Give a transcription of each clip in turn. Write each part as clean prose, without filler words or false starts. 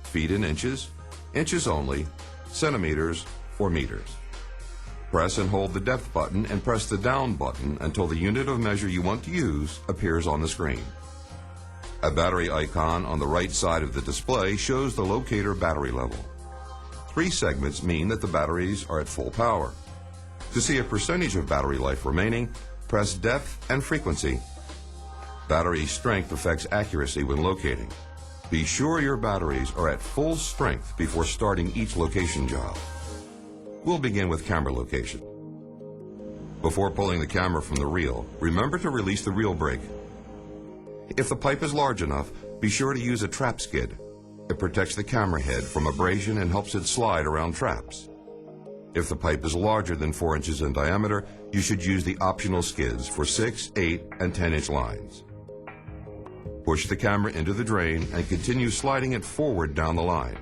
feet in inches, inches only, centimeters, or meters. Press and hold the depth button and press the down button until the unit of measure you want to use appears on the screen. A battery icon on the right side of the display shows the locator battery level. 3 segments mean that the batteries are at full power. To see a percentage of battery life remaining, press depth and frequency. Battery strength affects accuracy when locating. Be sure your batteries are at full strength before starting each location job. We'll begin with camera location. Before pulling the camera from the reel, remember to release the reel brake. If the pipe is large enough, be sure to use a trap skid. It protects the camera head from abrasion and helps it slide around traps. If the pipe is larger than 4 inches in diameter, you should use the optional skids for 6, 8, and 10-inch lines. Push the camera into the drain and continue sliding it forward down the line.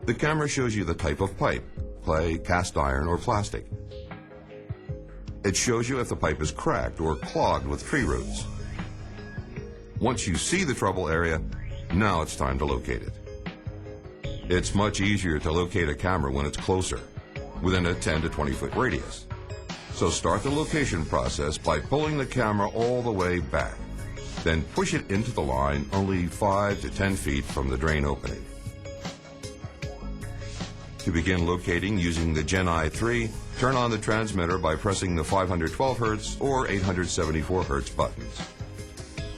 The camera shows you the type of pipe, clay, cast iron, or plastic. It shows you if the pipe is cracked or clogged with tree roots. Once you see the trouble area, now it's time to locate it. It's much easier to locate a camera when it's closer, within a 10 to 20 foot radius. So start the location process by pulling the camera all the way back. Then push it into the line only 5 to 10 feet from the drain opening. To begin locating using the Gen I3, turn on the transmitter by pressing the 512 Hz or 874 Hz buttons.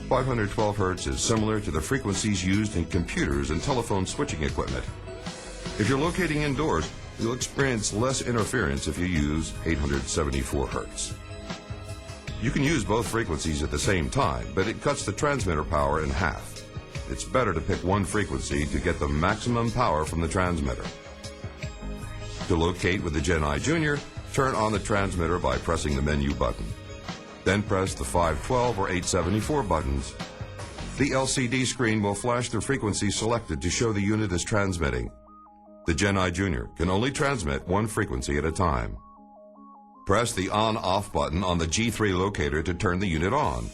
512 Hz is similar to the frequencies used in computers and telephone switching equipment. If you're locating indoors, you'll experience less interference if you use 874 Hz. You can use both frequencies at the same time, but it cuts the transmitter power in half. It's better to pick one frequency to get the maximum power from the transmitter. To locate with the Gen I Junior, turn on the transmitter by pressing the menu button. Then press the 512 or 874 buttons. The LCD screen will flash the frequency selected to show the unit is transmitting. The Gen I Junior can only transmit one frequency at a time. Press the on-off button on the G3 locator to turn the unit on.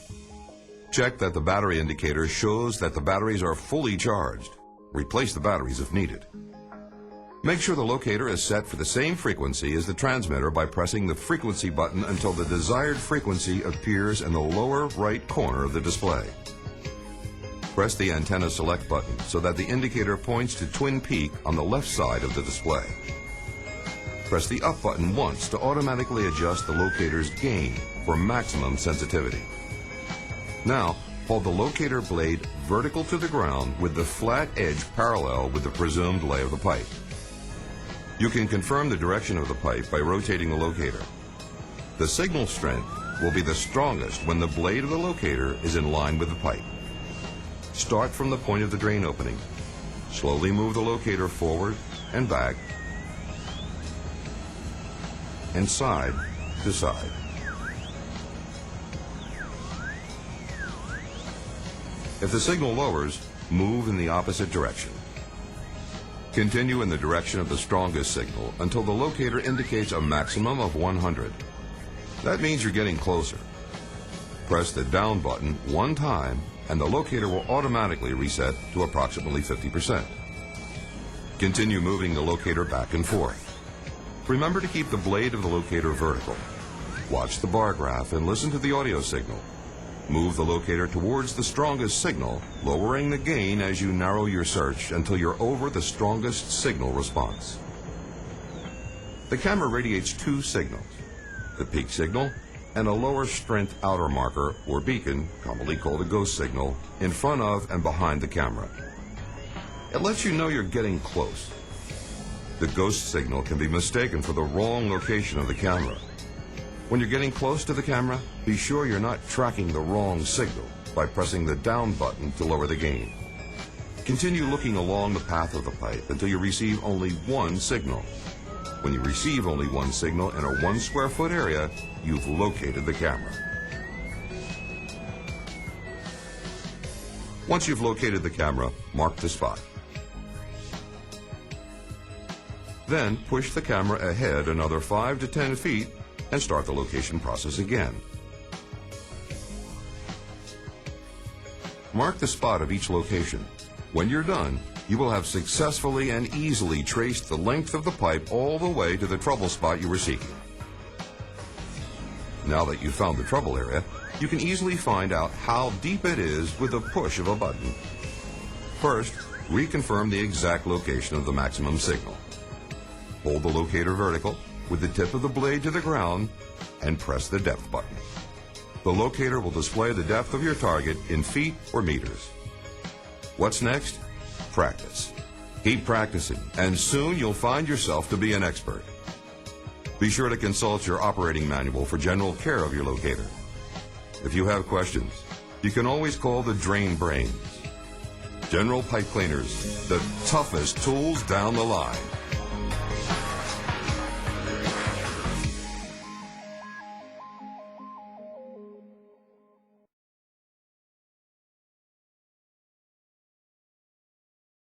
Check that the battery indicator shows that the batteries are fully charged. Replace the batteries if needed. Make sure the locator is set for the same frequency as the transmitter by pressing the frequency button until the desired frequency appears in the lower right corner of the display. Press the antenna select button so that the indicator points to Twin Peak on the left side of the display. Press the up button once to automatically adjust the locator's gain for maximum sensitivity. Now, hold the locator blade vertical to the ground with the flat edge parallel with the presumed lay of the pipe. You can confirm the direction of the pipe by rotating the locator. The signal strength will be the strongest when the blade of the locator is in line with the pipe. Start from the point of the drain opening. Slowly move the locator forward and back and side to side. If the signal lowers, move in the opposite direction. Continue in the direction of the strongest signal until the locator indicates a maximum of 100. That means you're getting closer. Press the down button one time and the locator will automatically reset to approximately 50%. Continue moving the locator back and forth. Remember to keep the blade of the locator vertical. Watch the bar graph and listen to the audio signal. Move the locator towards the strongest signal, lowering the gain as you narrow your search until you're over the strongest signal response. The camera radiates 2 signals, the peak signal and a lower strength outer marker or beacon, commonly called a ghost signal, in front of and behind the camera. It lets you know you're getting close. The ghost signal can be mistaken for the wrong location of the camera. When you're getting close to the camera, be sure you're not tracking the wrong signal by pressing the down button to lower the gain. Continue looking along the path of the pipe until you receive only one signal. When you receive only one signal in a 1 square foot area, you've located the camera. Once you've located the camera, mark the spot. Then push the camera ahead another 5 to 10 feet and start the location process again. Mark the spot of each location. When you're done, you will have successfully and easily traced the length of the pipe all the way to the trouble spot you were seeking. Now that you've found the trouble area, you can easily find out how deep it is with the push of a button. First, reconfirm the exact location of the maximum signal. Hold the locator vertical with the tip of the blade to the ground and press the depth button. The locator will display the depth of your target in feet or meters. What's next? Practice. Keep practicing, and soon you'll find yourself to be an expert. Be sure to consult your operating manual for general care of your locator. If you have questions, you can always call the Drain Brains. General Pipe Cleaners, the toughest tools down the line.